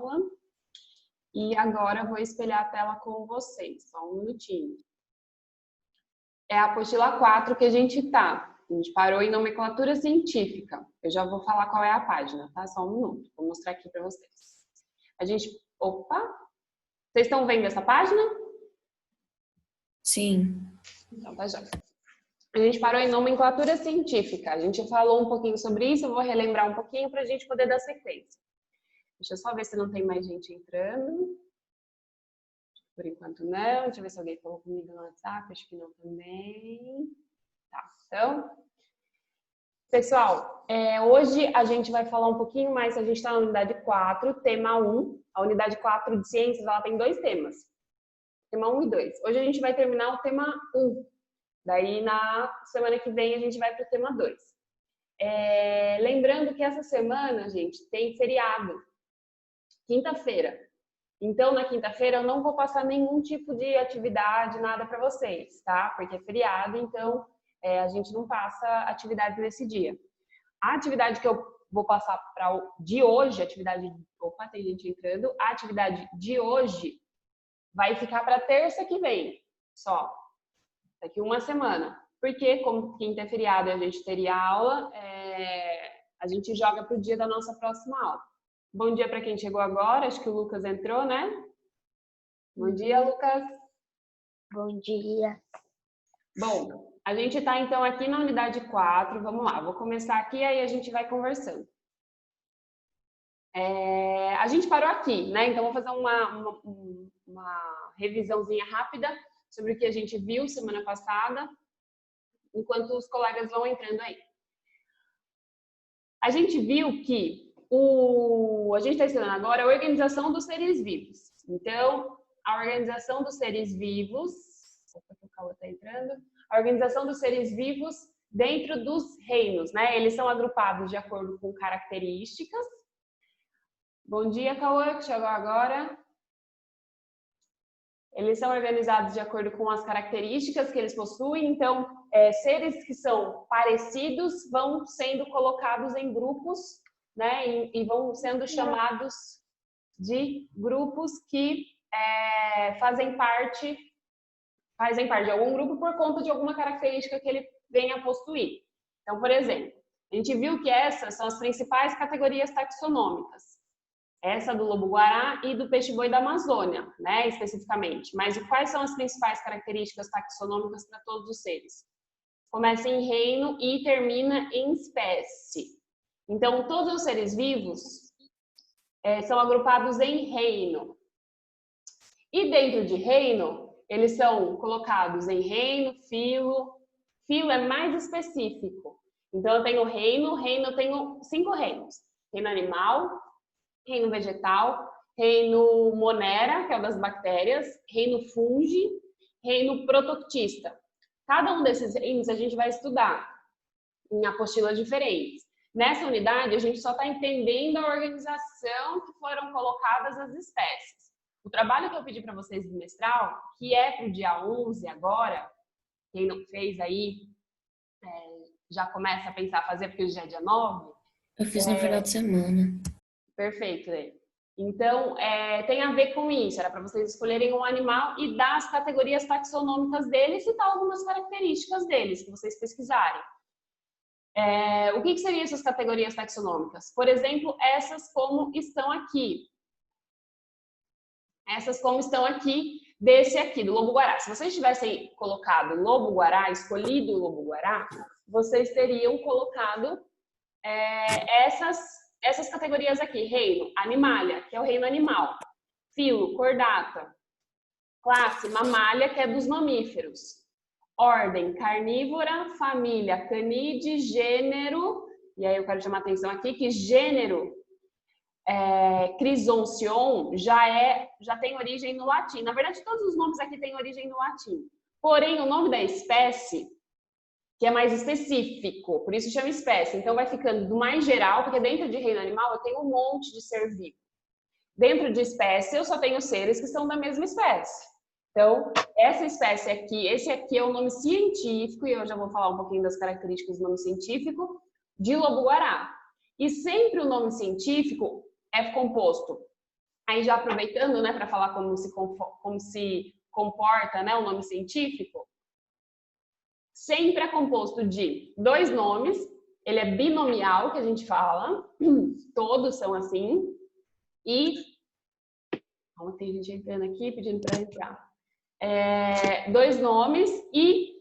aula. E agora eu vou espelhar a tela com vocês, só um minutinho. É a apostila 4 que a gente tá. A gente parou em nomenclatura científica. Eu já vou falar qual é a página, tá? Só um minuto. Vou mostrar aqui para vocês. A gente... Opa! Vocês estão vendo essa página? Sim. Então tá já. A gente parou em nomenclatura científica. A gente falou um pouquinho sobre isso, eu vou relembrar um pouquinho para a gente poder dar sequência. Deixa eu só ver se não tem mais gente entrando. Por enquanto não. Deixa eu ver se alguém falou comigo no WhatsApp. Acho que não também. Tá, então... Pessoal, hoje a gente vai falar um pouquinho mais, a gente está na unidade 4, tema 1. A unidade 4 de ciências, ela tem 2 temas. Tema 1 e 2. Hoje a gente vai terminar o tema 1. Daí, na semana que vem, a gente vai para o tema 2. Lembrando que essa semana, gente, tem feriado. Quinta-feira. Então, na quinta-feira, eu não vou passar nenhum tipo de atividade, nada para vocês, tá? Porque é feriado, então a gente não passa atividade nesse dia. A atividade que eu vou passar para de hoje, Opa, tem gente entrando. A atividade de hoje vai ficar para terça que vem, só. Daqui uma semana. Porque, como quinta é feriado e a gente teria aula, a gente joga para o dia da nossa próxima aula. Bom dia para quem chegou agora. Acho que o Lucas entrou, né? Bom dia, Lucas. Bom dia. Bom, a gente está então aqui na unidade 4. Vamos lá, vou começar aqui, aí a gente vai conversando. A gente parou aqui, né? Então, vou fazer uma revisãozinha rápida sobre o que a gente viu semana passada, enquanto os colegas vão entrando aí. A gente viu que a gente está estudando agora a organização dos seres vivos. Então, a organização dos seres vivos... Opa, que o Cauã está entrando. A organização dos seres vivos dentro dos reinos, né? Eles são agrupados de acordo com características. Bom dia, Cauã, que chegou agora. Eles são organizados de acordo com as características que eles possuem. Então, seres que são parecidos vão sendo colocados em grupos, né? E vão sendo chamados de grupos que fazem parte de algum grupo por conta de alguma característica que ele venha a possuir. Então, por exemplo, a gente viu que essas são as principais categorias taxonômicas. Essa do lobo-guará e do peixe-boi da Amazônia, né, especificamente. Mas quais são as principais características taxonômicas para todos os seres? Começa em reino e termina em espécie. Então, todos os seres vivos são agrupados em reino. E dentro de reino, eles são colocados em reino, filo. Filo é mais específico. Então, eu tenho reino eu tenho 5 reinos. Reino animal, reino vegetal, reino monera, que é o das bactérias, reino fungi, reino protoctista. Cada um desses reinos a gente vai estudar em apostilas diferentes. Nessa unidade, a gente só está entendendo a organização que foram colocadas as espécies. O trabalho que eu pedi para vocês bimestral, que é para o dia 11 agora, quem não fez aí, já começa a pensar a fazer, porque hoje é dia 9. Eu fiz no final de semana. Perfeito, né? Então, tem a ver com isso. Era para vocês escolherem um animal e dar as categorias taxonômicas dele e citar algumas características deles, que vocês pesquisarem. O que seriam essas categorias taxonômicas? Por exemplo, essas como estão aqui. Essas como estão aqui, desse aqui, do lobo-guará. Se vocês tivessem colocado lobo-guará, escolhido o lobo-guará, vocês teriam colocado essas categorias aqui. Reino, animalia, que é o reino animal. Filo, cordata. Classe, mamália, que é dos mamíferos. Ordem, carnívora. Família, canídea. Gênero, e aí eu quero chamar a atenção aqui, que gênero Crisoncion já tem origem no latim. Na verdade, todos os nomes aqui têm origem no latim. Porém, o nome da espécie, que é mais específico, por isso chama espécie. Então, vai ficando do mais geral, porque dentro de reino animal eu tenho um monte de ser vivo. Dentro de espécie, eu só tenho seres que são da mesma espécie. Então, essa espécie aqui, esse aqui é o nome científico, e eu já vou falar um pouquinho das características do nome científico, de lobo-guará. E sempre o nome científico é composto Aí já aproveitando, né, para falar como se comporta, né, o nome científico, sempre é composto de 2 nomes, ele é binomial, que a gente fala, todos são assim, e... tem gente entrando aqui, pedindo para entrar. 2 nomes e,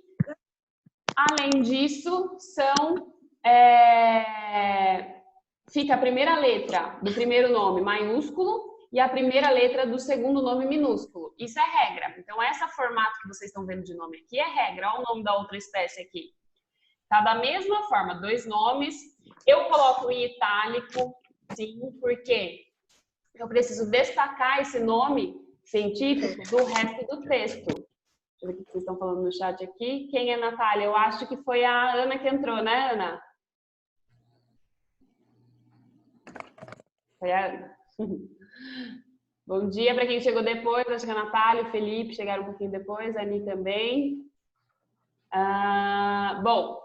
além disso, fica a primeira letra do primeiro nome maiúsculo e a primeira letra do segundo nome minúsculo. Isso é regra. Então, esse formato que vocês estão vendo de nome aqui é regra. Olha o nome da outra espécie aqui. Tá da mesma forma, 2 nomes. Eu coloco em itálico, sim, porque eu preciso destacar esse nome científico do resto do texto. Deixa eu ver o que vocês estão falando no chat aqui. Quem é Natália? Eu acho que foi a Ana que entrou, né, Ana? Foi a Ana. Bom dia para quem chegou depois. Acho que a Natália, o Felipe chegaram um pouquinho depois, a Ani também. Bom,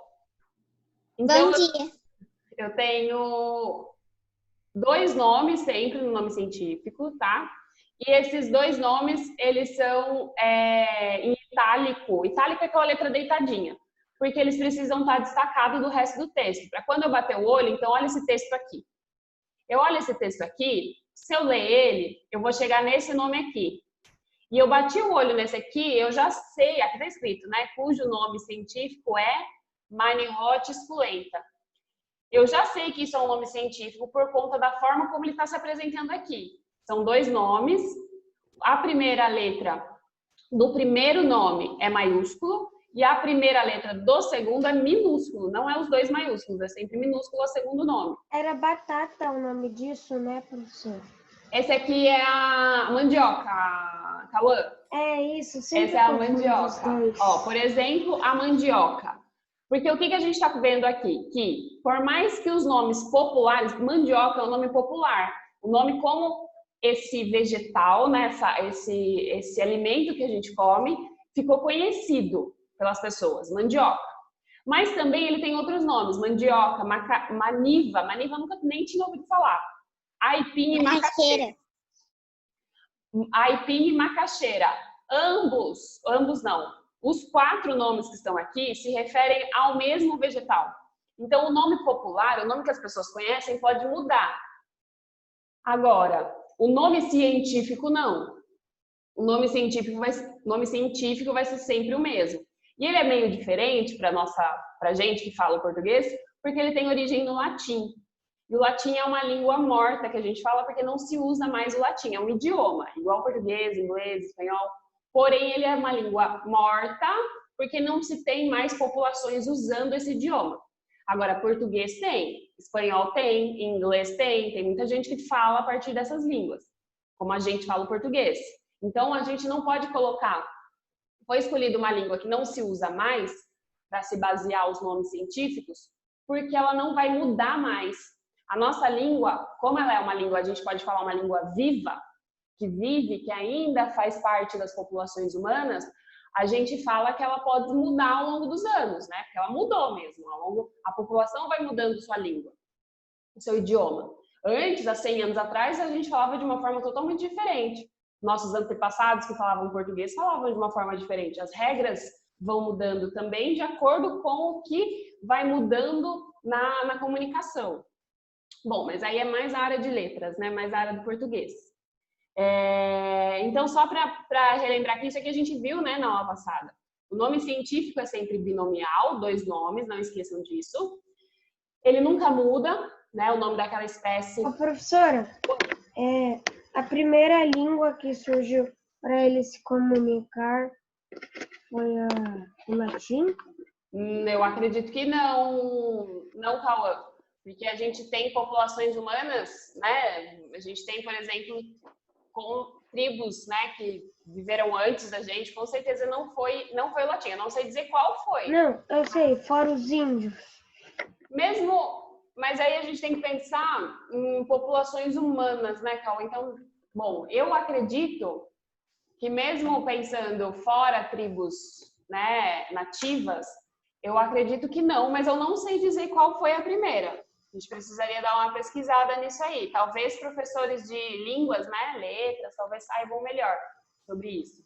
então Bom dia. eu tenho 2 nomes sempre no nome científico, tá? E esses 2 nomes, eles são em itálico. Itálico é aquela letra deitadinha, porque eles precisam estar destacados do resto do texto. Para quando eu bater o olho, então olha esse texto aqui. Eu olho esse texto aqui, se eu ler ele, eu vou chegar nesse nome aqui. E eu bati o olho nesse aqui, eu já sei, aqui está escrito, né? Cujo nome científico é Manihot esculenta. Eu já sei que isso é um nome científico por conta da forma como ele está se apresentando aqui. São 2 nomes. A primeira letra do primeiro nome é maiúsculo e a primeira letra do segundo é minúsculo. Não é os 2 maiúsculos, é sempre minúsculo o segundo nome. Era batata o nome disso, né, professor? Esse aqui é a mandioca, Cauã. É isso, sempre essa é a mandioca. Ó, por exemplo, a mandioca. Porque o que a gente está vendo aqui? Que, por mais que os nomes populares, mandioca é um nome popular. O nome como esse vegetal, né, esse alimento que a gente come, ficou conhecido pelas pessoas, mandioca. Mas também ele tem outros nomes, mandioca, maniva. Maniva eu nunca nem tinha ouvido falar. Aipim e macaxeira. Aipim e macaxeira. Ambos não. Os 4 nomes que estão aqui se referem ao mesmo vegetal. Então, o nome popular, o nome que as pessoas conhecem, pode mudar. Agora, o nome científico, não. O nome científico vai ser sempre o mesmo. E ele é meio diferente para gente que fala o português, porque ele tem origem no latim. E o latim é uma língua morta que a gente fala porque não se usa mais o latim. É um idioma, igual português, inglês, espanhol. Porém, ele é uma língua morta porque não se tem mais populações usando esse idioma. Agora, português tem, espanhol tem, inglês tem muita gente que fala a partir dessas línguas, como a gente fala o português. Então, a gente não pode colocar, foi escolhida uma língua que não se usa mais para se basear os nomes científicos, porque ela não vai mudar mais. A nossa língua, como ela é uma língua, a gente pode falar uma língua viva, que vive, que ainda faz parte das populações humanas, a gente fala que ela pode mudar ao longo dos anos, né? Porque ela mudou mesmo. A população vai mudando sua língua, o seu idioma. Antes, há 100 anos atrás, a gente falava de uma forma totalmente diferente. Nossos antepassados que falavam português falavam de uma forma diferente. As regras vão mudando também de acordo com o que vai mudando na comunicação. Bom, mas aí é mais a área de letras, né? Mais a área do português. Então, só para relembrar que isso aqui a gente viu, né, na aula passada. O nome científico é sempre binomial, 2 nomes, não esqueçam disso. Ele nunca muda, né, o nome daquela espécie. Professora, a primeira língua que surgiu para ele se comunicar foi o latim? Eu acredito que não, Cauã. Porque a gente tem populações humanas, né? A gente tem, por exemplo, com tribos, né, que viveram antes da gente, com certeza não foi o latim. Eu não sei dizer qual foi. Não, eu sei, fora os índios. Mas aí a gente tem que pensar em populações humanas, né, Cal? Então, bom, eu acredito que mesmo pensando fora tribos, né, nativas, eu acredito que não, mas eu não sei dizer qual foi a primeira. A gente precisaria dar uma pesquisada nisso aí. Talvez professores de línguas, né, letras, talvez saibam melhor sobre isso.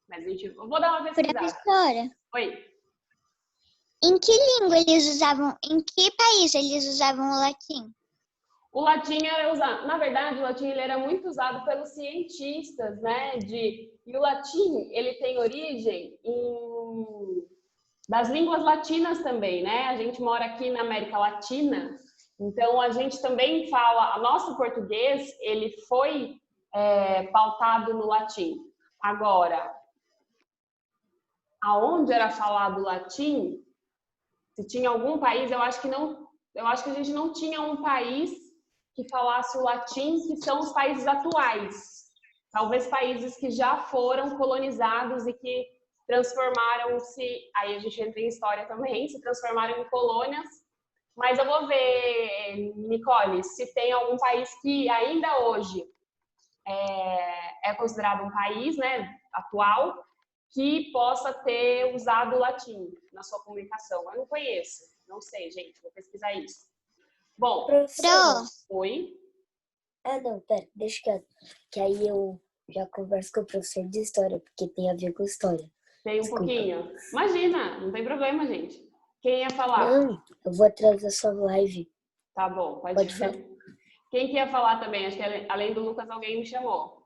Mas eu vou dar uma pesquisada. Professora, Oi. em que língua eles usavam, em que país eles usavam o latim? O latim era usado, na verdade, o latim ele era muito usado pelos cientistas, né? E o latim ele tem origem das línguas latinas também, né? A gente mora aqui na América Latina, então a gente também fala, o nosso português ele foi pautado no latim. Agora, aonde era falado latim, se tinha algum país, eu acho que não, eu acho que a gente não tinha um país que falasse o latim, que são os países atuais. Talvez países que já foram colonizados e que transformaram-se, aí a gente entra em história também, se transformaram em colônias. Mas eu vou ver, Nicole, se tem algum país que ainda hoje é considerado um país, né, atual, que possa ter usado o latim na sua comunicação. Eu não conheço, não sei, gente, vou pesquisar isso. Bom, Professora, oi? Ah, não, pera, deixa quieto. Que aí eu já converso com o professor de história, porque tem a ver com história. Tem um Desculpa. pouquinho? Imagina, não tem problema, gente. Quem ia falar? Não, eu vou atrás da sua live. Tá bom, Pode falar. Quem que ia falar também? Acho que além do Lucas, alguém me chamou.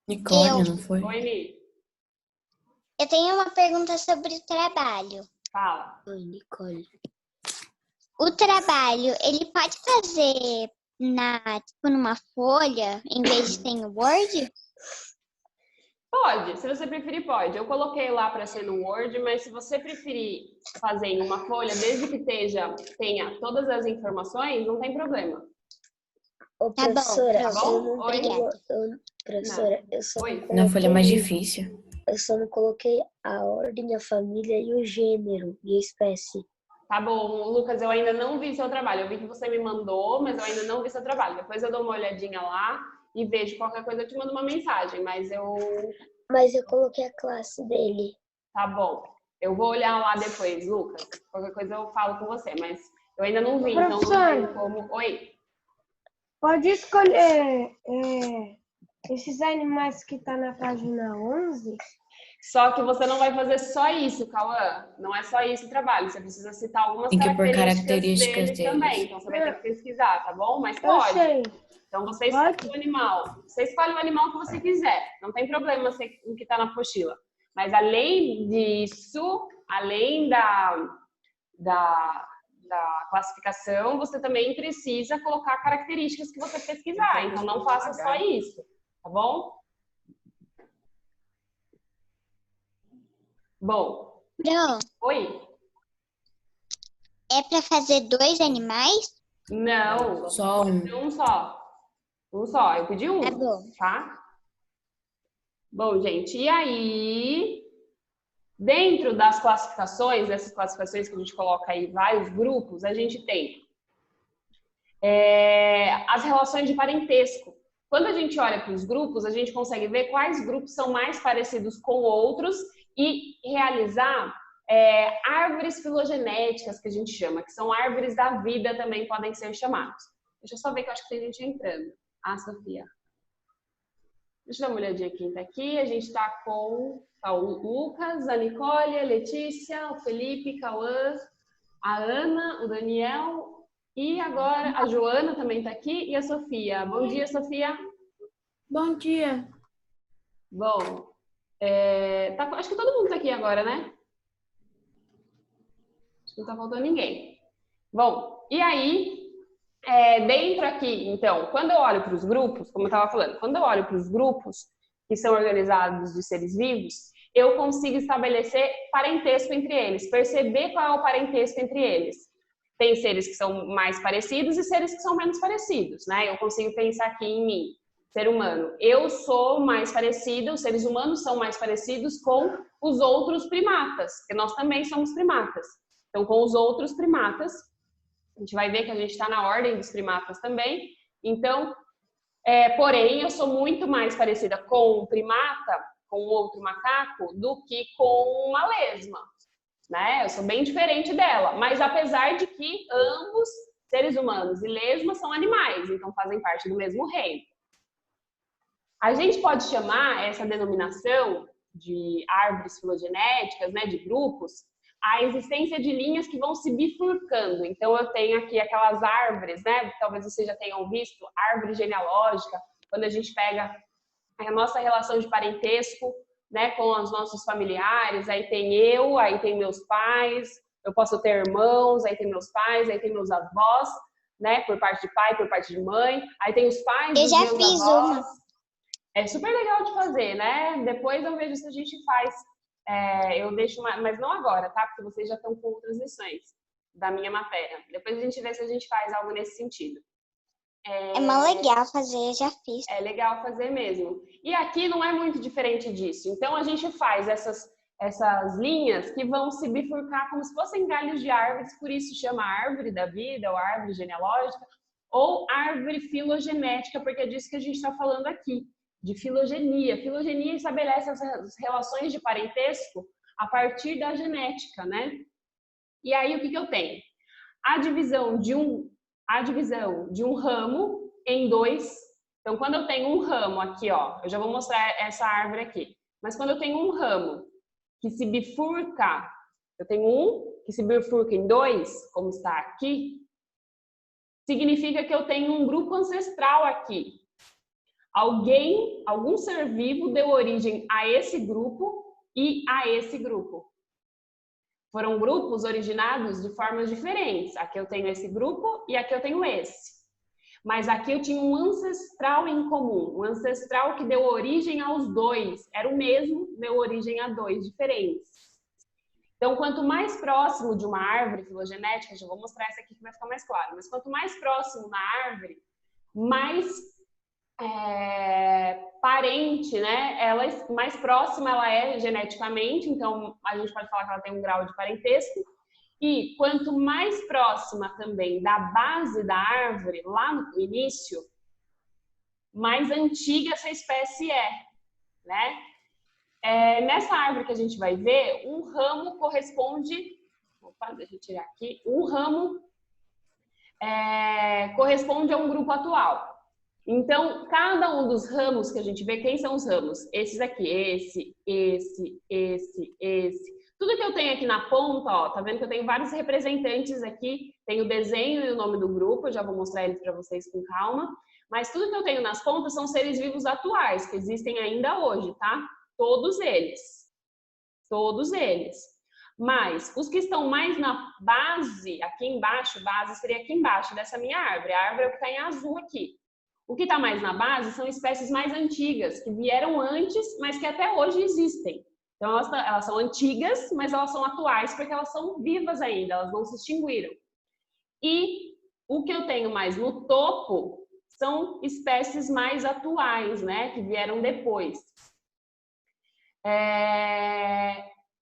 Nicole, Eu. não foi? Oi, Mi. eu tenho uma pergunta sobre o trabalho. Fala. Oi, Nicole. O trabalho, ele pode fazer numa folha, em vez de ter em Word? Pode, se você preferir, pode. Eu coloquei lá para ser no Word, mas se você preferir fazer em uma folha, desde que tenha todas as informações, não tem problema. Ô, Tá bom, professora, tá bom? eu não Oi. professora, eu só Oi. não coloquei, Na folha mais difícil. eu só não coloquei a ordem, a família e o gênero e a espécie. Tá bom, Lucas, eu ainda não vi seu trabalho. Eu vi que você me mandou, mas eu ainda não vi seu trabalho. Depois eu dou uma olhadinha lá e vejo qualquer coisa, eu te mando uma mensagem, mas Mas eu coloquei a classe dele. Tá bom. Eu vou olhar lá depois, Lucas. Qualquer coisa eu falo com você, mas eu ainda não vi, então não Professora. tenho como... Oi. Pode escolher esses animais que tá na página 11. Só que você não vai fazer só isso, Cauã. Não é só isso o trabalor. Você precisa citar algumas Tem que pôr características características dele também. deles. Então você vai ter que pesquisar, tá bom? Mas Eu pode. sei. Então você escolhe o animal. Você escolhe o animal que você quiser. Não tem problema o que está na apostila. Mas além disso, além da classificação, você também precisa colocar características que você pesquisar. Então não faça só isso, tá bom? Bom. Pro, Oi? é para fazer 2 animais? Não. Só um. Um só. Um só. Eu pedi um, Tá bom. tá? Bom, gente, e aí, dentro das classificações, dessas classificações que a gente coloca aí, vários grupos, a gente tem as relações de parentesco. Quando a gente olha para os grupos, a gente consegue ver quais grupos são mais parecidos com outros e realizar árvores filogenéticas, que a gente chama, que são árvores da vida também podem ser chamados. Deixa eu só ver que eu acho que tem gente entrando. Ah, Sofia. Deixa eu dar uma olhadinha quem tá aqui. A gente tá com o Lucas, a Nicole, a Letícia, o Felipe, Cauã, a Ana, o Daniel e agora a Joana também tá aqui e a Sofia. Bom dia, Sofia. Bom dia. Bom, acho que todo mundo tá aqui agora, né? Acho que não tá faltando ninguém. Bom, e aí, dentro aqui, então, quando eu olho para os grupos, como eu estava falando, quando eu olho para os grupos que são organizados de seres vivos, eu consigo estabelecer parentesco entre eles, perceber qual é o parentesco entre eles. Tem seres que são mais parecidos e seres que são menos parecidos, né? Eu consigo pensar aqui em mim, ser humano. Eu sou mais parecida, os seres humanos são mais parecidos com os outros primatas, porque nós também somos primatas. Então, com os outros primatas, a gente vai ver que a gente está na ordem dos primatas também. Então, porém, eu sou muito mais parecida com um primata, com outro macaco, do que com uma lesma, né? Eu sou bem diferente dela. Mas apesar de que ambos seres humanos e lesmas são animais, então fazem parte do mesmo reino. A gente pode chamar essa denominação de árvores filogenéticas, né, de grupos, a existência de linhas que vão se bifurcando. Então, eu tenho aqui aquelas árvores, né, talvez vocês já tenham visto, árvore genealógica, quando a gente pega a nossa relação de parentesco, né, com os nossos familiares, aí tem eu, aí tem meus pais, eu posso ter irmãos, aí tem meus pais, aí tem meus avós, né, por parte de pai, por parte de mãe, aí tem os pais dos meus avós. Eu já fiz uma. É super legal de fazer, né? Depois eu vejo se a gente faz, eu deixo, mas não agora, tá? Porque vocês já estão com outras lições da minha matéria. Depois a gente vê se a gente faz algo nesse sentido. É mó legal fazer, já fiz. É legal fazer mesmo. E aqui não é muito diferente disso. Então a gente faz essas linhas que vão se bifurcar como se fossem galhos de árvores, por isso chama árvore da vida, ou árvore genealógica, ou árvore filogenética, porque é disso que a gente está falando aqui, de filogenia. Filogenia estabelece as relações de parentesco a partir da genética, né? E aí o que eu tenho? A divisão de um ramo em dois. Então, quando eu tenho um ramo aqui, ó, eu já vou mostrar essa árvore aqui. Mas quando eu tenho um ramo que se bifurca, eu tenho um que se bifurca em dois, como está aqui, significa que eu tenho um grupo ancestral aqui. Algum ser vivo deu origem a esse grupo e a esse grupo. Foram grupos originados de formas diferentes. Aqui eu tenho esse grupo e aqui eu tenho esse. Mas aqui eu tinha um ancestral em comum, um ancestral que deu origem aos dois. Era o mesmo, deu origem a dois diferentes. Então, quanto mais próximo de uma árvore filogenética, já vou mostrar essa aqui que vai ficar mais claro, mas quanto mais próximo na árvore, mais parente, né? Mais próxima ela é geneticamente, então a gente pode falar que ela tem um grau de parentesco. E quanto mais próxima também da base da árvore, lá no início, mais antiga essa espécie é, né? Nessa árvore que a gente vai ver, um ramo corresponde... Opa, deixa eu tirar aqui. Um ramo corresponde a um grupo atual. Então, cada um dos ramos que a gente vê, quem são os ramos? Esses aqui, esse. Tudo que eu tenho aqui na ponta, ó, tá vendo que eu tenho vários representantes aqui, tem o desenho e o nome do grupo, eu já vou mostrar eles para vocês com calma, mas tudo que eu tenho nas pontas são seres vivos atuais, que existem ainda hoje, tá? Todos eles. Mas os que estão mais na base, aqui embaixo, base seria aqui embaixo dessa minha árvore, a árvore é o que está em azul aqui. O que está mais na base são espécies mais antigas, que vieram antes, mas que até hoje existem. Então, elas são antigas, mas elas são atuais porque elas são vivas ainda, elas não se extinguiram. E o que eu tenho mais no topo são espécies mais atuais, né, que vieram depois.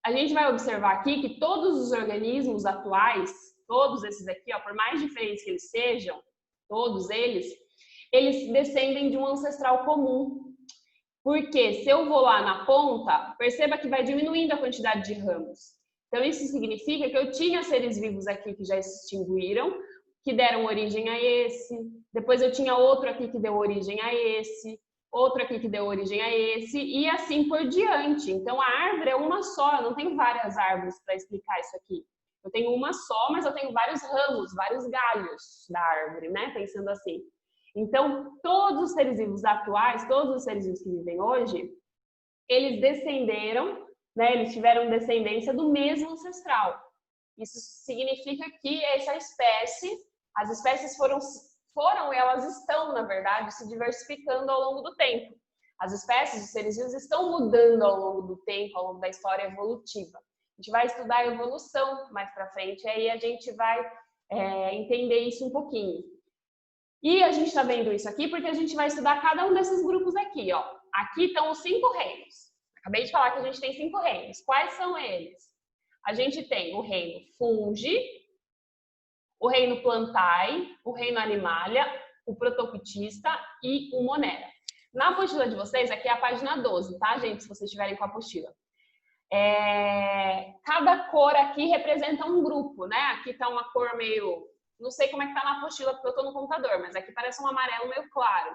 A gente vai observar aqui que todos os organismos atuais, todos esses aqui, ó, por mais diferentes que eles sejam, todos eles descendem de um ancestral comum. Porque se eu vou lá na ponta, perceba que vai diminuindo a quantidade de ramos. Então, isso significa que eu tinha seres vivos aqui que já se extinguiram, que deram origem a esse. Depois eu tinha outro aqui que deu origem a esse. Outro aqui que deu origem a esse. E assim por diante. Então, a árvore é uma só. Eu não tenho várias árvores para explicar isso aqui. Eu tenho uma só, mas eu tenho vários ramos, vários galhos da árvore, né? Pensando assim. Então, todos os seres vivos atuais, todos os seres vivos que vivem hoje, eles descenderam, né, eles tiveram descendência do mesmo ancestral. Isso significa que essa espécie, as espécies elas estão, na verdade, se diversificando ao longo do tempo. As espécies, os seres vivos estão mudando ao longo do tempo, ao longo da história evolutiva. A gente vai estudar a evolução mais para frente, aí a gente vai entender isso um pouquinho. E a gente está vendo isso aqui porque a gente vai estudar cada um desses grupos aqui, ó. Aqui estão os 5 reinos. Acabei de falar que a gente tem 5 reinos. Quais são eles? A gente tem o reino Fungi, o reino Plantae, o reino Animalia, o Protoctista e o Monera. Na apostila de vocês, aqui é a página 12, tá, gente? Se vocês estiverem com a apostila. Cada cor aqui representa um grupo, né? Aqui tá uma cor meio Não sei como é que tá na apostila porque eu tô no computador, mas aqui parece um amarelo meio claro.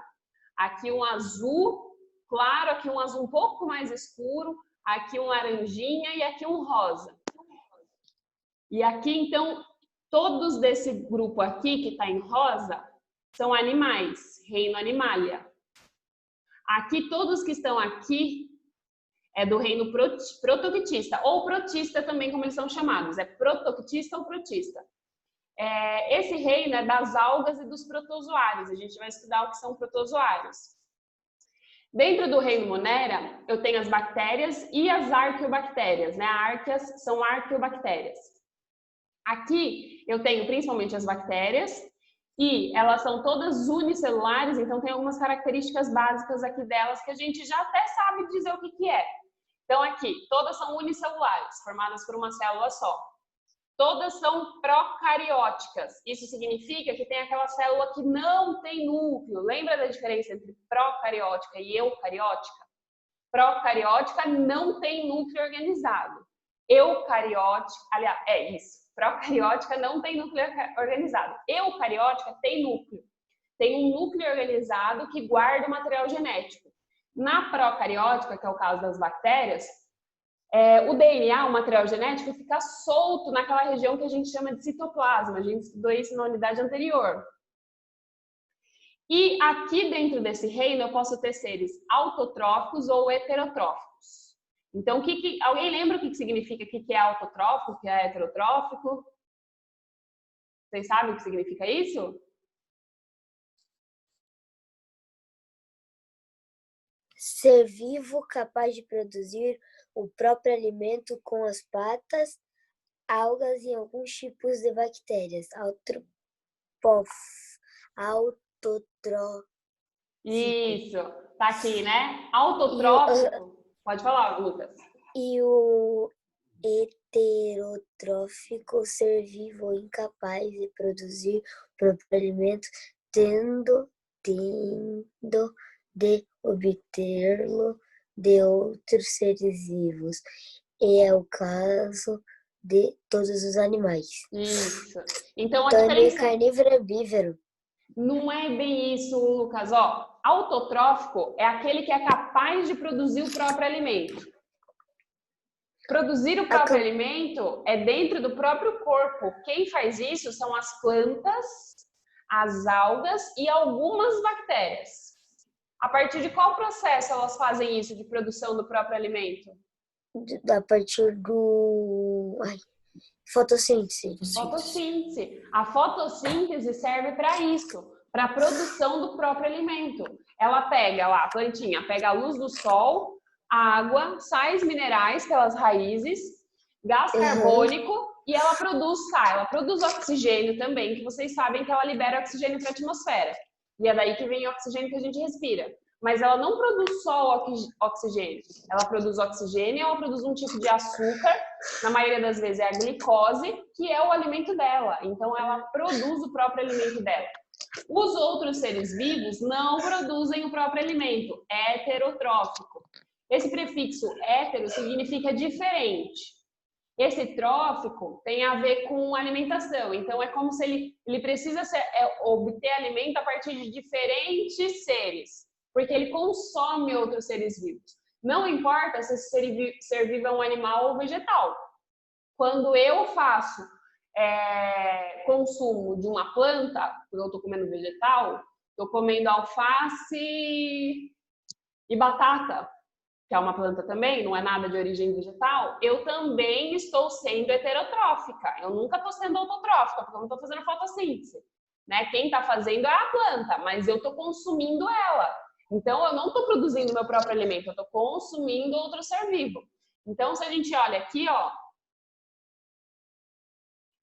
Aqui um azul claro, aqui um azul um pouco mais escuro, aqui um laranjinha e aqui um rosa. E aqui, então, todos desse grupo aqui que está em rosa são animais, reino Animalia. Aqui, todos que estão aqui é do reino protoctista, ou protista também, como eles são chamados. É protoctista ou protista. Esse reino é das algas e dos protozoários. A gente vai estudar o que são protozoários. Dentro do reino Monera, eu tenho as bactérias e as arqueobactérias, né? Árqueas são arqueobactérias. Aqui eu tenho principalmente as bactérias e elas são todas unicelulares, então tem algumas características básicas aqui delas que a gente já até sabe dizer o que é. Então aqui, todas são unicelulares, formadas por uma célula só. Todas são procarióticas. Isso significa que tem aquela célula que não tem núcleo. Lembra da diferença entre procariótica e eucariótica? Procariótica não tem núcleo organizado. Eucariótica, aliás, é isso. Procariótica não tem núcleo organizado. Eucariótica tem núcleo. Tem um núcleo organizado que guarda o material genético. Na procariótica, que é o caso das bactérias, o DNA, o material genético, fica solto naquela região que a gente chama de citoplasma. A gente estudou isso na unidade anterior. E aqui dentro desse reino eu posso ter seres autotróficos ou heterotróficos. Então, alguém lembra o que significa o que é autotrófico, o que é heterotrófico? Vocês sabem o que significa isso? Ser vivo capaz de produzir o próprio alimento com as patas, algas e alguns tipos de bactérias. Autotrófico. Isso, tá aqui, né? Autotrófico. Pode falar, Lucas. E o heterotrófico, ser vivo ou incapaz de produzir o próprio alimento, tendo de obtê-lo de outros seres vivos. E é o caso de todos os animais. Isso. Então, a Então é meio diferença... carnívoro herbívoro. Não é bem isso, Lucas. Ó, autotrófico é aquele que é capaz de produzir o próprio alimento. Produzir o próprio alimento é dentro do próprio corpo. Quem faz isso são as plantas, as algas e algumas bactérias. A partir de qual processo elas fazem isso de produção do próprio alimento? A partir do... fotossíntese. Fotossíntese. A fotossíntese serve para isso, para a produção do próprio alimento. Ela pega lá, a plantinha pega a luz do sol, água, sais minerais pelas raízes, gás carbônico e ela produz ela produz oxigênio também, que vocês sabem que ela libera oxigênio para a atmosfera. E é daí que vem o oxigênio que a gente respira. Mas ela não produz só oxigênio. Ela produz oxigênio, ela produz um tipo de açúcar, na maioria das vezes é a glicose, que é o alimento dela. Então ela produz o próprio alimento dela. Os outros seres vivos não produzem o próprio alimento, é heterotrófico. Esse prefixo hétero significa diferente. Esse trófico tem a ver com alimentação. Então, é como se ele precisa obter alimento a partir de diferentes seres, porque ele consome outros seres vivos. Não importa se esse ser vivo é um animal ou vegetal. Quando eu faço consumo de uma planta, quando eu estou comendo vegetal, estou comendo alface e batata, que é uma planta também, não é nada de origem vegetal, eu também estou sendo heterotrófica. Eu nunca estou sendo autotrófica, porque eu não estou fazendo fotossíntese. Né? Quem está fazendo é a planta, mas eu estou consumindo ela. Então, eu não estou produzindo meu próprio alimento, eu estou consumindo outro ser vivo. Então, se a gente olha aqui, ó,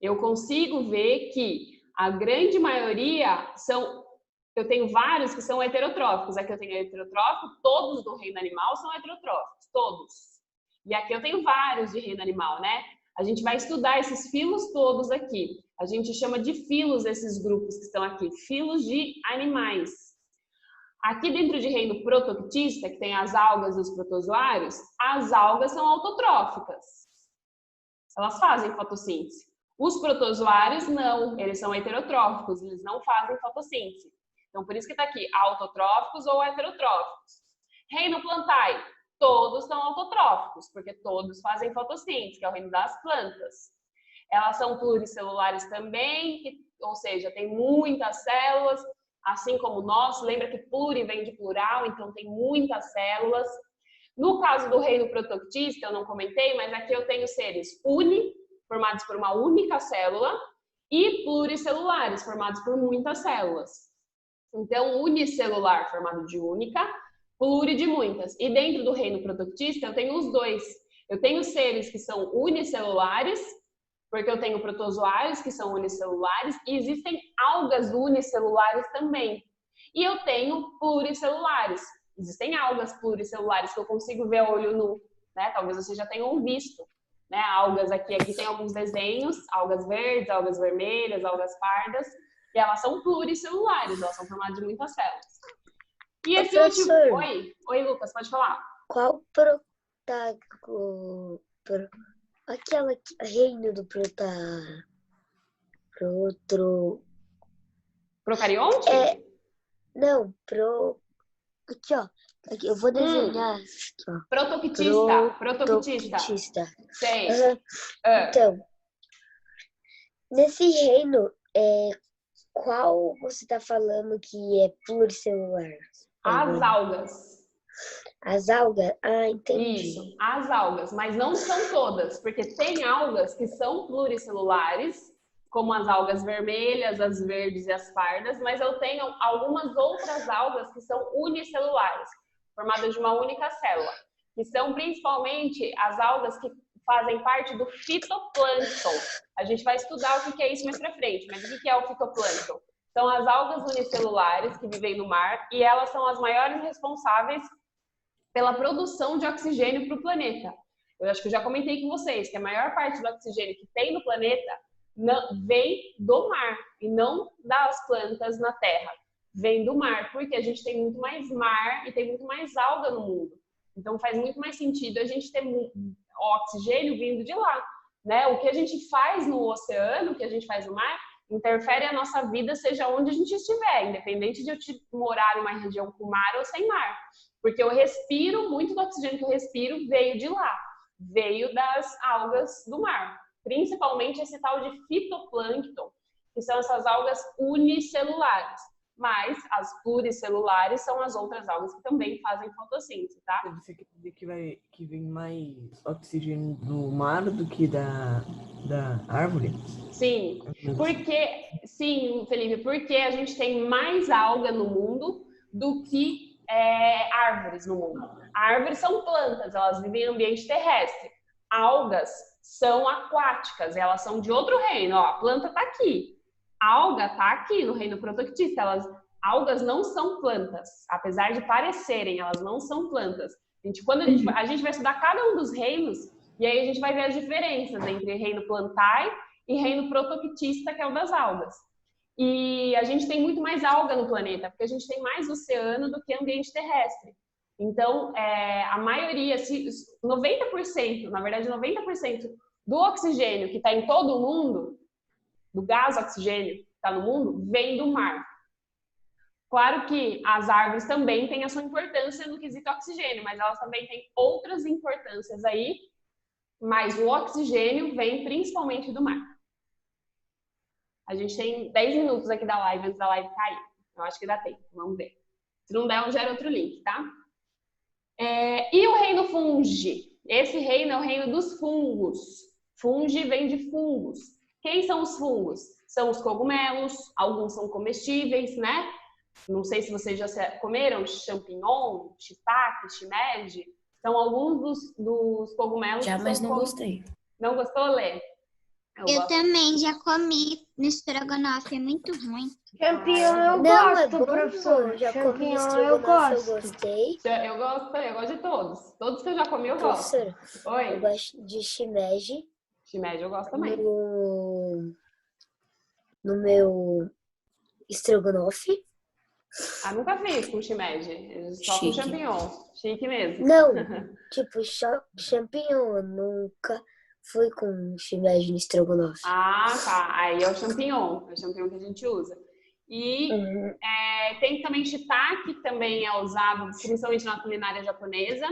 eu consigo ver que a grande maioria são... Eu tenho vários que são heterotróficos. Aqui eu tenho heterotrófico, todos do reino animal são heterotróficos, todos. E aqui eu tenho vários de reino animal, né? A gente vai estudar esses filos todos aqui. A gente chama de filos esses grupos que estão aqui, filos de animais. Aqui dentro de reino protoctista, que tem as algas e os protozoários, as algas são autotróficas. Elas fazem fotossíntese. Os protozoários não, eles são heterotróficos, eles não fazem fotossíntese. Então, por isso que está aqui, autotróficos ou heterotróficos. Reino plantae, todos são autotróficos, porque todos fazem fotossíntese, que é o reino das plantas. Elas são pluricelulares também, ou seja, tem muitas células, assim como nós. Lembra que pluri vem de plural, então tem muitas células. No caso do reino protoctista, eu não comentei, mas aqui eu tenho seres uni, formados por uma única célula, e pluricelulares, formados por muitas células. Então, unicelular, formado de única, pluri de muitas. E dentro do reino protoctista, eu tenho os dois. Eu tenho seres que são unicelulares, porque eu tenho protozoários que são unicelulares, e existem algas unicelulares também. E eu tenho pluricelulares. Existem algas pluricelulares que eu consigo ver a olho nu, né? Talvez vocês já tenham visto, né? Algas aqui tem alguns desenhos, algas verdes, algas vermelhas, algas pardas, e elas são pluricelulares, elas são formadas de muitas células. E esse último... Oi, Lucas, pode falar. Qual aquela reino do Procarionte? Não, aqui, ó. Aqui, eu vou desenhar. Aqui, ó. Protoctista. Sei. Então, nesse reino, qual você está falando que é pluricelular? As algas. As algas? Ah, entendi. Isso, as algas, mas não são todas, porque tem algas que são pluricelulares, como as algas vermelhas, as verdes e as pardas, mas eu tenho algumas outras algas que são unicelulares, formadas de uma única célula, que são principalmente as algas que fazem parte do fitoplâncton. A gente vai estudar o que é isso mais pra frente, mas o que é o fitoplâncton? São as algas unicelulares que vivem no mar e elas são as maiores responsáveis pela produção de oxigênio para o planeta. Eu acho que eu já comentei com vocês que a maior parte do oxigênio que tem no planeta vem do mar e não das plantas na Terra. Vem do mar, porque a gente tem muito mais mar e tem muito mais alga no mundo. Então faz muito mais sentido a gente ter oxigênio vindo de lá, né? O que a gente faz no oceano, o que a gente faz no mar, interfere a nossa vida, seja onde a gente estiver, independente de eu morar em uma região com mar ou sem mar. Porque eu respiro, muito do oxigênio que eu respiro veio de lá, veio das algas do mar. Principalmente esse tal de fitoplâncton, que são essas algas unicelulares. Mas as pluricelulares são as outras algas que também fazem fotossíntese, tá? Você quer dizer que vem mais oxigênio do mar do que da árvore? Sim, Felipe, porque a gente tem mais alga no mundo do que árvores no mundo. Árvores são plantas, elas vivem em ambiente terrestre. Algas são aquáticas, elas são de outro reino. Ó, a planta está aqui, a alga está aqui no reino protoctista. Algas não são plantas, apesar de parecerem, elas não são plantas. Quando a gente vai estudar cada um dos reinos, e aí a gente vai ver as diferenças entre reino plantae e reino protoctista, que é o das algas. E a gente tem muito mais alga no planeta, porque a gente tem mais oceano do que ambiente terrestre. Então, a maioria, 90%, na verdade 90% do oxigênio que está em todo o mundo, do gás oxigênio que está no mundo, vem do mar. Claro que as árvores também têm a sua importância no quesito oxigênio, mas elas também têm outras importâncias aí, mas o oxigênio vem principalmente do mar. A gente tem 10 minutos aqui da live, antes da live cair. Eu acho que dá tempo, vamos ver. Se não der, eu gero outro link, tá? E o reino fungi? Esse reino é o reino dos fungos. Fungi vem de fungos. Quem são os fungos? São os cogumelos, alguns são comestíveis, né? Não sei se vocês já comeram champignon, shiitake, shimeji. São alguns dos cogumelos. Já, mas não gostei. Não gostou, Lê? Eu também já comi no estrogonofe, é muito ruim. Champignon eu gosto, professor. Já comi Champignon eu gosto. Eu gostei. Eu gosto de todos. Todos que eu já comi, eu gosto. Professor, Oi? eu gosto de shimeji. Shimeji eu gosto também. No meu estrogonofe. Ah, nunca fiz com shimeji. Só com champignon. Chique mesmo. Não, tipo, champignon eu nunca fui com shimeji no estrogonofe. Ah, tá. Aí é o champignon que a gente usa. E tem também shiitake, que também é usado principalmente na culinária japonesa.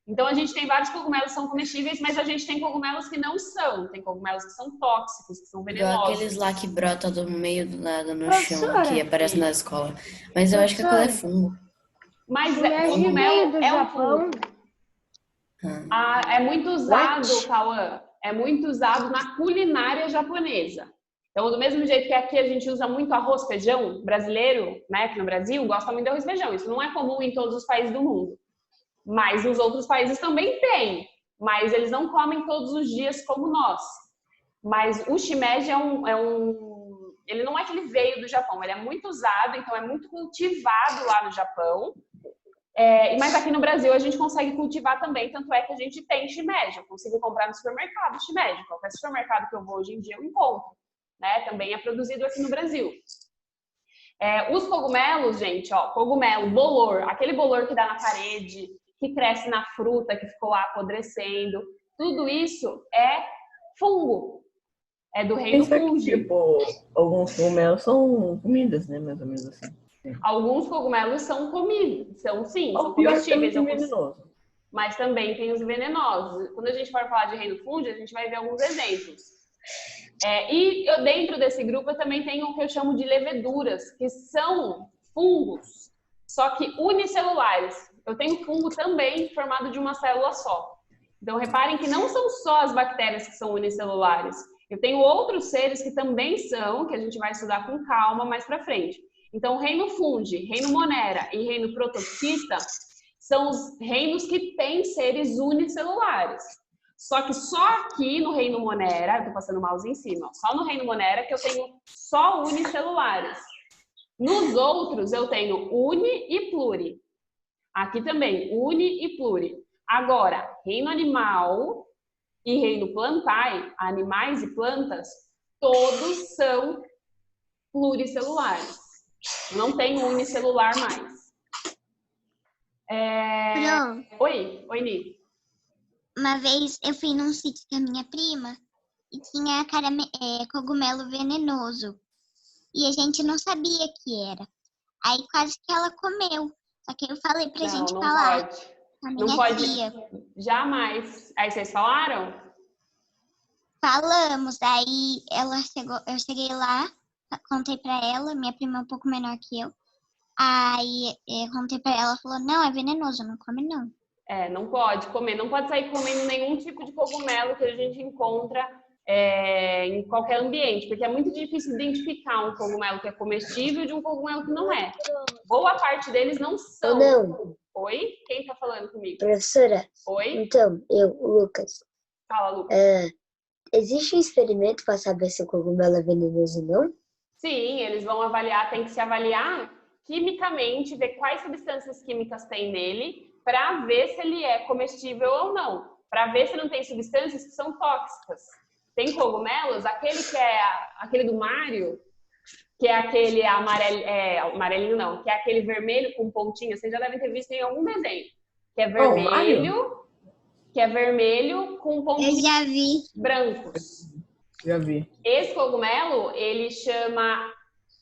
Então, a gente tem vários cogumelos que são comestíveis, mas a gente tem cogumelos que não são. Tem cogumelos que são tóxicos, que são Igual venenosos. aqueles lá que brotam do meio do nada no chão, Professora. que aparece na escola. Mas eu acho que aquilo é fungo. Mas Shimeji cogumelo veio do é um Japão. fungo. É muito usado, Cauã. É muito usado na culinária japonesa. Então, do mesmo jeito que aqui a gente usa muito arroz, feijão brasileiro, né? Aqui no Brasil, gosta muito de arroz e feijão. Isso não é comum em todos os países do mundo. Mas nos outros países também tem. Mas eles não comem todos os dias como nós. Mas o shimeji ele não é que ele veio do Japão. Ele é muito usado, então é muito cultivado lá no Japão. Mas aqui no Brasil a gente consegue cultivar também. Tanto é que a gente tem shimeji. Eu consigo comprar no supermercado shimeji. Qualquer supermercado que eu vou hoje em dia eu encontro. Né? Também é produzido aqui no Brasil. Os cogumelos, gente, ó, cogumelo, bolor, aquele bolor que dá na parede, que cresce na fruta, que ficou lá apodrecendo, tudo isso é fungo. É do reino fungo. Tipo, alguns cogumelos são comidas, né? Mais ou menos assim. Alguns cogumelos são comidos, são Pior que comestíveis. tem venenoso. Mas também tem os venenosos. Quando a gente for falar de reino fungo, a gente vai ver alguns exemplos. Dentro desse grupo eu também tenho o que eu chamo de leveduras, que são fungos, só que unicelulares. Eu tenho fungo também formado de uma célula só. Então reparem que não são só as bactérias que são unicelulares. Eu tenho outros seres que também são, que a gente vai estudar com calma mais pra frente. Então reino fungi, reino monera e reino protoxista são os reinos que têm seres unicelulares. Só que só aqui no reino monera, eu tô passando o mouse em cima, só no reino monera que eu tenho só unicelulares. Nos outros eu tenho uni e pluri. Aqui também, uni e pluri. Agora, reino animal e reino plantae, animais e plantas, todos são pluricelulares. Não tem unicelular mais. Oi, Ni. Uma vez eu fui num sítio com a minha prima e tinha cogumelo venenoso. E a gente não sabia que era. Aí quase que ela comeu. Só que eu falei pra gente falar. Pode. A minha Não pode. tia. Jamais. Aí vocês falaram? Falamos. Aí eu cheguei lá, contei pra ela, minha prima é um pouco menor que eu. Aí eu contei pra ela, ela falou, não, é venenoso, não come não. Não pode comer, não pode sair comendo nenhum tipo de cogumelo que a gente encontra em qualquer ambiente, porque é muito difícil identificar um cogumelo que é comestível de um cogumelo que não é. Boa parte deles não são. Não. Oi? Quem tá falando comigo? Professora, Oi? então, o Lucas. Fala, Lucas. Existe um experimento para saber se o cogumelo é venenoso ou não? Sim, eles vão avaliar, tem que se avaliar quimicamente, ver quais substâncias químicas tem nele, para ver se ele é comestível ou não. Para ver se não tem substâncias que são tóxicas. Tem cogumelos, aquele do Mário, que é aquele amarelinho não, que é aquele vermelho com pontinha, vocês já devem ter visto em algum desenho. Que é vermelho com pontinhos Eu já vi. brancos. Já vi. Esse cogumelo, ele chama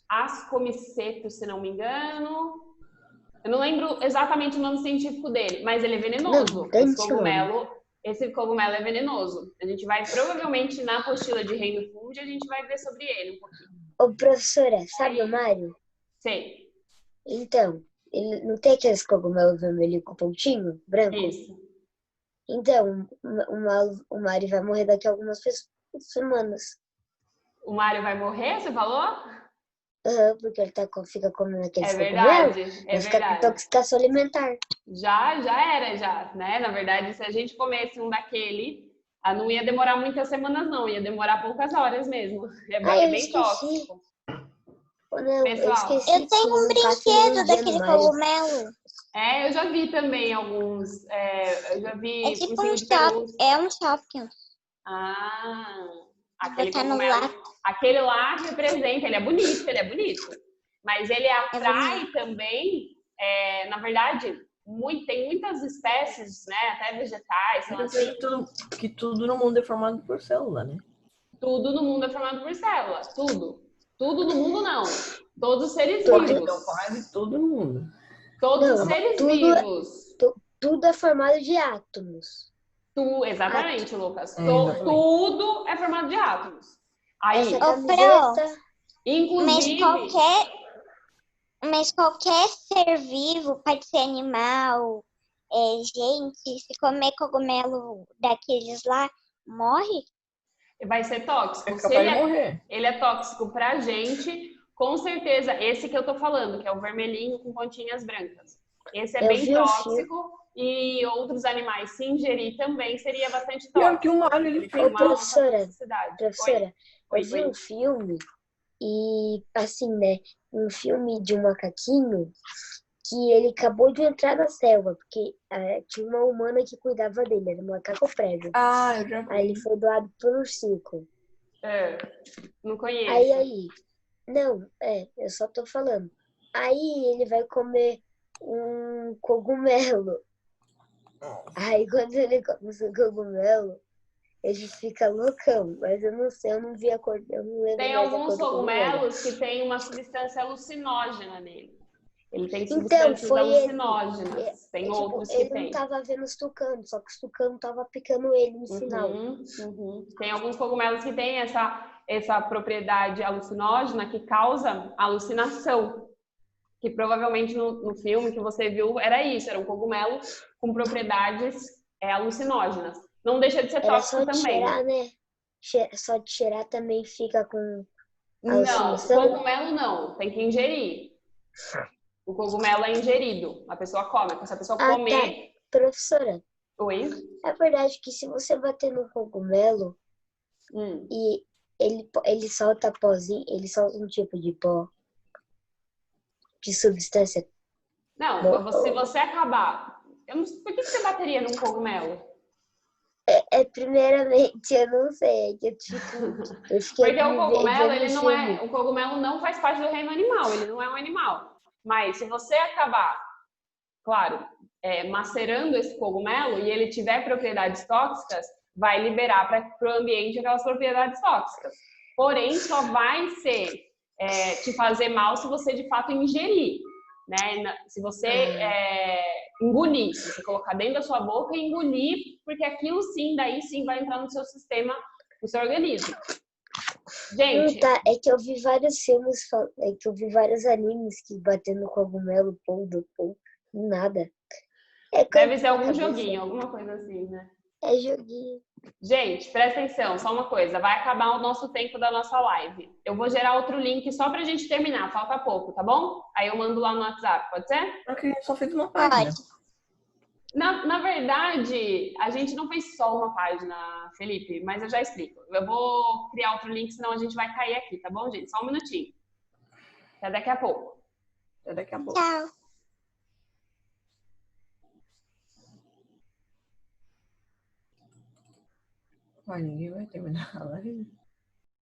Ascomicetus, se não me engano. Eu não lembro exatamente o nome científico dele, mas ele é venenoso. Esse cogumelo é venenoso. A gente vai, provavelmente, na apostila de reino fungi, a gente vai ver sobre ele um pouquinho. Ô, professora, sabe o Mário? Sei. Então, ele não tem aqueles cogumelos vermelhos com pontinho branco? Isso. Então, o Mário vai morrer daqui a algumas semanas. O Mário vai morrer, você falou? Porque ele fica comendo aqueles cogumelos. Vai ficar com intoxicação alimentar. Já era, né? Na verdade, se a gente comesse um daquele, não ia demorar muitas semanas, não. Ia demorar poucas horas mesmo. Bem tóxico. Não, Pessoal, eu tenho um brinquedo daquele cogumelo. Eu já vi também alguns. Eu já vi. É tipo um shopping. Aquele cogumelo. Aquele lá representa, ele é bonito. Mas ele atrai também, na verdade, tem muitas espécies, né? Até vegetais, são assim. Que tudo no mundo é formado por célula, né? Tudo no mundo é formado por células, tudo. Tudo no mundo não. Todos os seres vivos. Então, quase todo mundo. Todos os Não, seres tudo vivos. Tudo é formado de átomos. Exatamente, Lucas. Exatamente. Tudo é formado de átomos. Aí, Essa Ô, camiseta, inclusive, Mas qualquer ser vivo, pode ser animal, gente, se comer cogumelo daqueles lá, morre? vai ser tóxico. É Se capaz de morrer. ele é tóxico pra gente, com certeza, esse que eu tô falando, que é o vermelhinho com pontinhas brancas. Esse é Eu bem vi o tóxico e outros animais, se ingerir também, seria bastante Pior tóxico. que o alho, ele Tem Ô, uma alta professora, toxicidade. professora, Oi, eu vi oi. um filme e, assim, né, um filme de um macaquinho que ele acabou de entrar na selva, porque tinha uma humana que cuidava dele, era um macaco prévio. Ah, eu já Aí ele vi. foi doado por um circo. Não conheço. Aí, não, eu só tô falando. Aí ele vai comer um cogumelo. Aí quando ele come esse cogumelo, ele fica loucão, mas eu não sei, eu não vi a cor, eu não lembro Tem mais a alguns cor do cogumelo. cogumelos que tem uma substância alucinógena nele. Ele tem Então, substâncias foi ele. alucinógenas. Tem Tipo, outros que ele não tem. tava vendo os tucanos, só que os tucanos tava picando ele no sinal. Tem alguns cogumelos que têm essa propriedade alucinógena que causa alucinação. Que provavelmente no filme que você viu era isso, era um cogumelo com propriedades alucinógenas. Não deixa de ser Era tóxico só de também. cheirar, né? Só de cheirar também fica com Não, alucinação? cogumelo não, tem que ingerir. O cogumelo é ingerido, a pessoa come. Se a pessoa comer... Tá. Professora, Oi? é verdade que se você bater no cogumelo e ele solta pozinho, ele solta um tipo de pó, de substância. Não, se você acabar... Por que você bateria num cogumelo? Primeiramente, eu não sei, eu fiquei Porque o cogumelo, vendo filme. o cogumelo não faz parte do reino animal, ele não é um animal. Mas se você acabar, claro, macerando esse cogumelo e ele tiver propriedades tóxicas, vai liberar para o ambiente aquelas propriedades tóxicas. Porém, só vai te fazer mal se você de fato ingerir, né? Se você engolir, se você colocar dentro da sua boca e engolir, porque aquilo sim, daí sim vai entrar no seu sistema, no seu organismo. Gente, Tá, é que eu vi vários filmes, é que eu vi vários animes que batendo cogumelo, nada. deve ser algum joguinho, alguma coisa assim, né? É joguinho. Gente, presta atenção, só uma coisa, vai acabar o nosso tempo da nossa live. Eu vou gerar outro link só pra gente terminar, falta pouco, tá bom? Aí eu mando lá no WhatsApp, pode ser? Só que a gente só fez uma página. Na verdade, a gente não fez só uma página, Felipe, mas eu já explico. Eu vou criar outro link, senão a gente vai cair aqui, tá bom, gente? Só um minutinho. Até daqui a pouco. Até daqui a pouco. Tchau. Mas ninguém vai terminar a live.